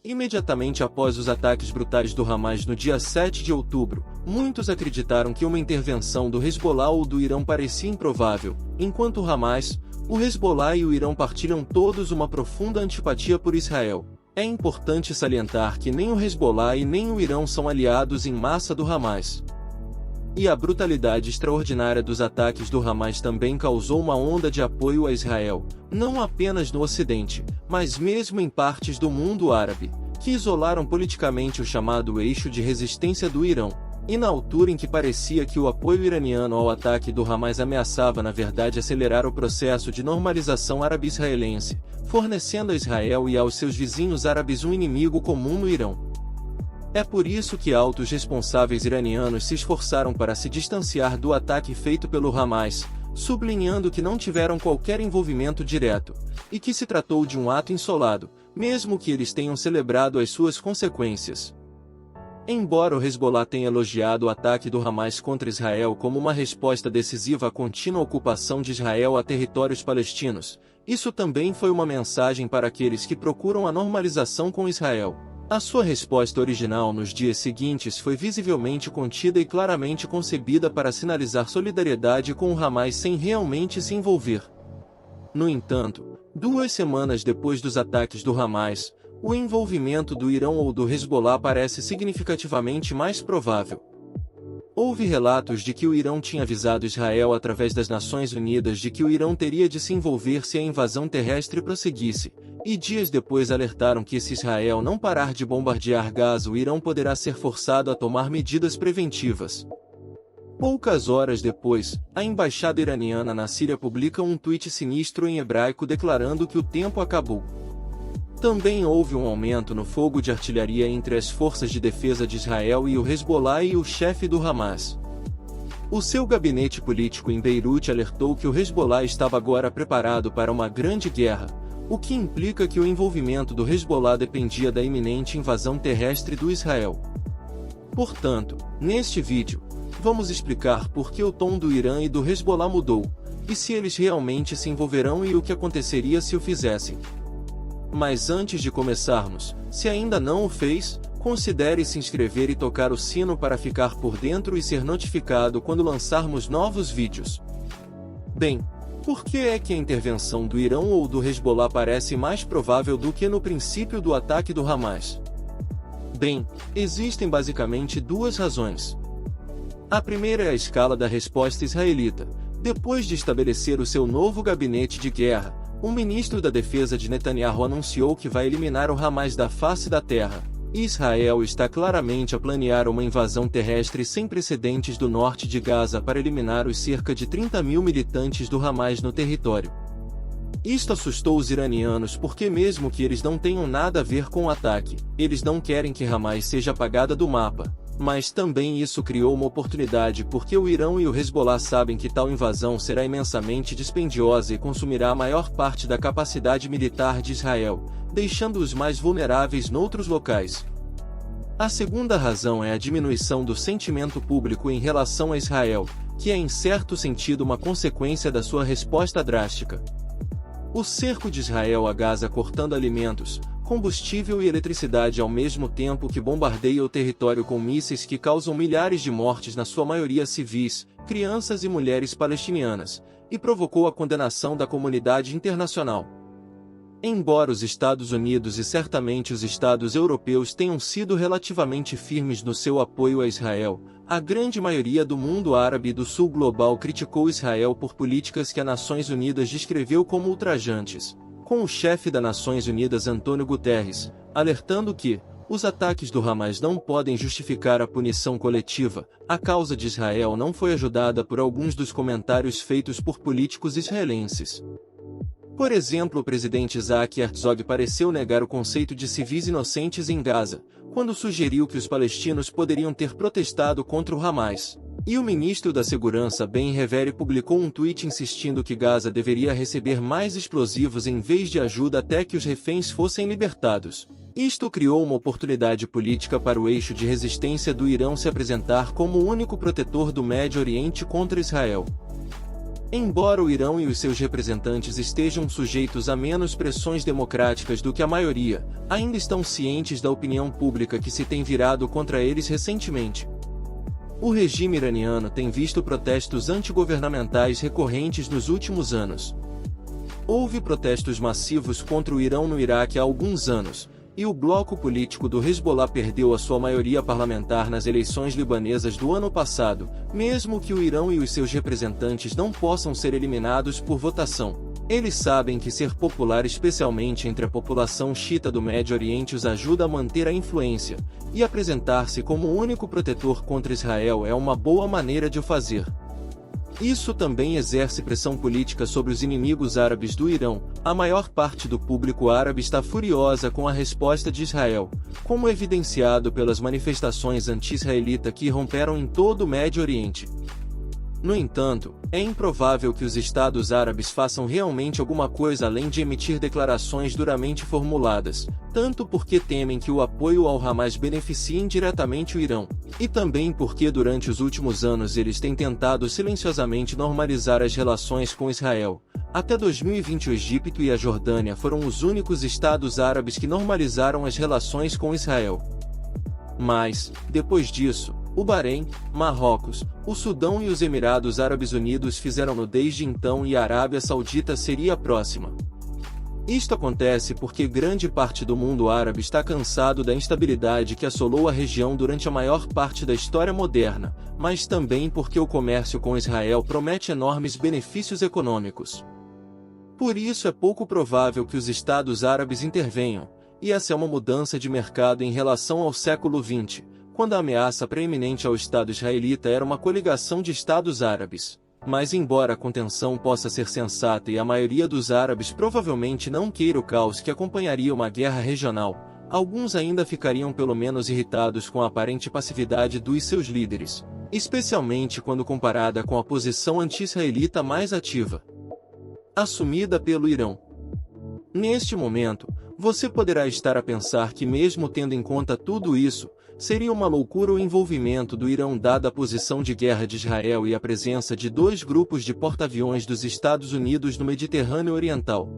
Imediatamente após os ataques brutais do Hamas no dia 7 de outubro, muitos acreditaram que uma intervenção do Hezbollah ou do Irã parecia improvável, enquanto o Hamas, o Hezbollah e o Irã partilham todos uma profunda antipatia por Israel. É importante salientar que nem o Hezbollah e nem o Irã são aliados em massa do Hamas. E a brutalidade extraordinária dos ataques do Hamas também causou uma onda de apoio a Israel, não apenas no Ocidente, mas mesmo em partes do mundo árabe, que isolaram politicamente o chamado eixo de resistência do Irã. E na altura em que parecia que o apoio iraniano ao ataque do Hamas ameaçava na verdade acelerar o processo de normalização árabe-israelense, fornecendo a Israel e aos seus vizinhos árabes um inimigo comum no Irã. É por isso que altos responsáveis iranianos se esforçaram para se distanciar do ataque feito pelo Hamas, sublinhando que não tiveram qualquer envolvimento direto, e que se tratou de um ato insolado, mesmo que eles tenham celebrado as suas consequências. Embora o Hezbollah tenha elogiado o ataque do Hamas contra Israel como uma resposta decisiva à contínua ocupação de Israel a territórios palestinos, isso também foi uma mensagem para aqueles que procuram a normalização com Israel. A sua resposta original nos dias seguintes foi visivelmente contida e claramente concebida para sinalizar solidariedade com o Hamas sem realmente se envolver. No entanto, 2 semanas depois dos ataques do Hamas, o envolvimento do Irã ou do Hezbollah parece significativamente mais provável. Houve relatos de que o Irã tinha avisado Israel através das Nações Unidas de que o Irã teria de se envolver se a invasão terrestre prosseguisse, e dias depois alertaram que se Israel não parar de bombardear Gaza, o Irã poderá ser forçado a tomar medidas preventivas. Poucas horas depois, a embaixada iraniana na Síria publica um tweet sinistro em hebraico declarando que o tempo acabou. Também houve um aumento no fogo de artilharia entre as forças de defesa de Israel e o Hezbollah e o chefe do Hamas. O seu gabinete político em Beirute alertou que o Hezbollah estava agora preparado para uma grande guerra, o que implica que o envolvimento do Hezbollah dependia da iminente invasão terrestre do Israel. Portanto, neste vídeo, vamos explicar por que o tom do Irã e do Hezbollah mudou, e se eles realmente se envolverão e o que aconteceria se o fizessem. Mas antes de começarmos, se ainda não o fez, considere se inscrever e tocar o sino para ficar por dentro e ser notificado quando lançarmos novos vídeos. Bem, por que é que a intervenção do Irã ou do Hezbollah parece mais provável do que no princípio do ataque do Hamas? Bem, existem basicamente 2 razões. A primeira é a escala da resposta israelita. Depois de estabelecer o seu novo gabinete de guerra, o ministro da Defesa de Netanyahu anunciou que vai eliminar o Hamas da face da terra. Israel está claramente a planear uma invasão terrestre sem precedentes do norte de Gaza para eliminar os cerca de 30 mil militantes do Hamas no território. Isto assustou os iranianos porque mesmo que eles não tenham nada a ver com o ataque, eles não querem que Hamas seja apagada do mapa. Mas também isso criou uma oportunidade porque o Irã e o Hezbollah sabem que tal invasão será imensamente dispendiosa e consumirá a maior parte da capacidade militar de Israel, deixando-os mais vulneráveis noutros locais. A segunda razão é a diminuição do sentimento público em relação a Israel, que é em certo sentido uma consequência da sua resposta drástica. O cerco de Israel a Gaza cortando alimentos, combustível e eletricidade ao mesmo tempo que bombardeia o território com mísseis que causam milhares de mortes, na sua maioria civis, crianças e mulheres palestinianas, e provocou a condenação da comunidade internacional. Embora os Estados Unidos e certamente os Estados europeus tenham sido relativamente firmes no seu apoio a Israel, a grande maioria do mundo árabe e do sul global criticou Israel por políticas que as Nações Unidas descreveu como ultrajantes, com o chefe das Nações Unidas Antônio Guterres, alertando que os ataques do Hamas não podem justificar a punição coletiva. A causa de Israel não foi ajudada por alguns dos comentários feitos por políticos israelenses. Por exemplo, o presidente Isaac Herzog pareceu negar o conceito de civis inocentes em Gaza, quando sugeriu que os palestinos poderiam ter protestado contra o Hamas. E o ministro da Segurança Ben Revere publicou um tweet insistindo que Gaza deveria receber mais explosivos em vez de ajuda até que os reféns fossem libertados. Isto criou uma oportunidade política para o eixo de resistência do Irã se apresentar como o único protetor do Médio Oriente contra Israel. Embora o Irão e os seus representantes estejam sujeitos a menos pressões democráticas do que a maioria, ainda estão cientes da opinião pública que se tem virado contra eles recentemente. O regime iraniano tem visto protestos antigovernamentais recorrentes nos últimos anos. Houve protestos massivos contra o Irão no Iraque há alguns anos, e o bloco político do Hezbollah perdeu a sua maioria parlamentar nas eleições libanesas do ano passado, mesmo que o Irão e os seus representantes não possam ser eliminados por votação. Eles sabem que ser popular, especialmente entre a população xiita do Médio Oriente, os ajuda a manter a influência, e apresentar-se como o único protetor contra Israel é uma boa maneira de o fazer. Isso também exerce pressão política sobre os inimigos árabes do Irão. A maior parte do público árabe está furiosa com a resposta de Israel, como evidenciado pelas manifestações anti-israelita que irromperam em todo o Médio Oriente. No entanto, é improvável que os Estados árabes façam realmente alguma coisa além de emitir declarações duramente formuladas, tanto porque temem que o apoio ao Hamas beneficie indiretamente o Irão, e também porque durante os últimos anos eles têm tentado silenciosamente normalizar as relações com Israel. Até 2020 o Egito e a Jordânia foram os únicos Estados árabes que normalizaram as relações com Israel. Mas, depois disso, o Bahrein, Marrocos, o Sudão e os Emirados Árabes Unidos fizeram-no desde então, e a Arábia Saudita seria a próxima. Isto acontece porque grande parte do mundo árabe está cansado da instabilidade que assolou a região durante a maior parte da história moderna, mas também porque o comércio com Israel promete enormes benefícios econômicos. Por isso é pouco provável que os Estados árabes intervenham, e essa é uma mudança de mercado em relação ao século XX, quando a ameaça preeminente ao Estado israelita era uma coligação de Estados árabes. Mas embora a contenção possa ser sensata e a maioria dos árabes provavelmente não queira o caos que acompanharia uma guerra regional, alguns ainda ficariam pelo menos irritados com a aparente passividade dos seus líderes, especialmente quando comparada com a posição anti-israelita mais ativa, assumida pelo Irão. Neste momento, você poderá estar a pensar que, mesmo tendo em conta tudo isso, seria uma loucura o envolvimento do Irão dada a posição de guerra de Israel e a presença de dois grupos de porta-aviões dos Estados Unidos no Mediterrâneo Oriental.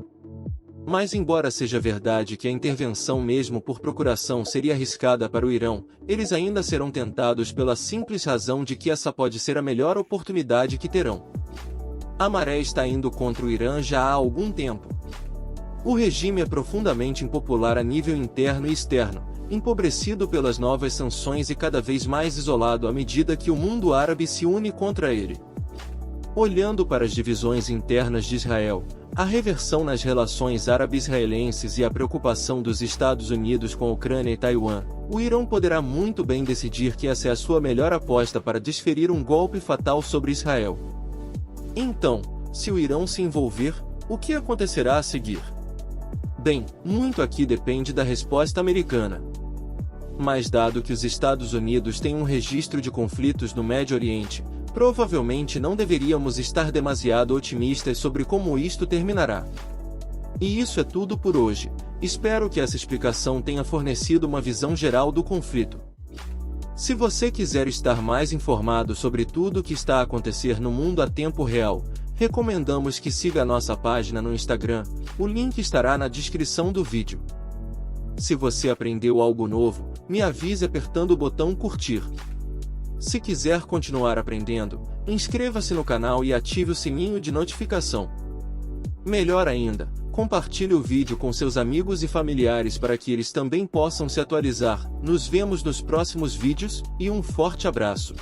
Mas embora seja verdade que a intervenção mesmo por procuração seria arriscada para o Irão, eles ainda serão tentados pela simples razão de que essa pode ser a melhor oportunidade que terão. A maré está indo contra o Irã já há algum tempo. O regime é profundamente impopular a nível interno e externo, empobrecido pelas novas sanções e cada vez mais isolado à medida que o mundo árabe se une contra ele. Olhando para as divisões internas de Israel, a reversão nas relações árabe-israelenses e a preocupação dos Estados Unidos com a Ucrânia e Taiwan, o Irão poderá muito bem decidir que essa é a sua melhor aposta para desferir um golpe fatal sobre Israel. Então, se o Irão se envolver, o que acontecerá a seguir? Bem, muito aqui depende da resposta americana. Mas dado que os Estados Unidos têm um registro de conflitos no Médio Oriente, provavelmente não deveríamos estar demasiado otimistas sobre como isto terminará. E isso é tudo por hoje. Espero que essa explicação tenha fornecido uma visão geral do conflito. Se você quiser estar mais informado sobre tudo o que está a acontecer no mundo a tempo real, recomendamos que siga a nossa página no Instagram, o link estará na descrição do vídeo. Se você aprendeu algo novo, me avise apertando o botão curtir. Se quiser continuar aprendendo, inscreva-se no canal e ative o sininho de notificação. Melhor ainda, compartilhe o vídeo com seus amigos e familiares para que eles também possam se atualizar. Nos vemos nos próximos vídeos, e um forte abraço.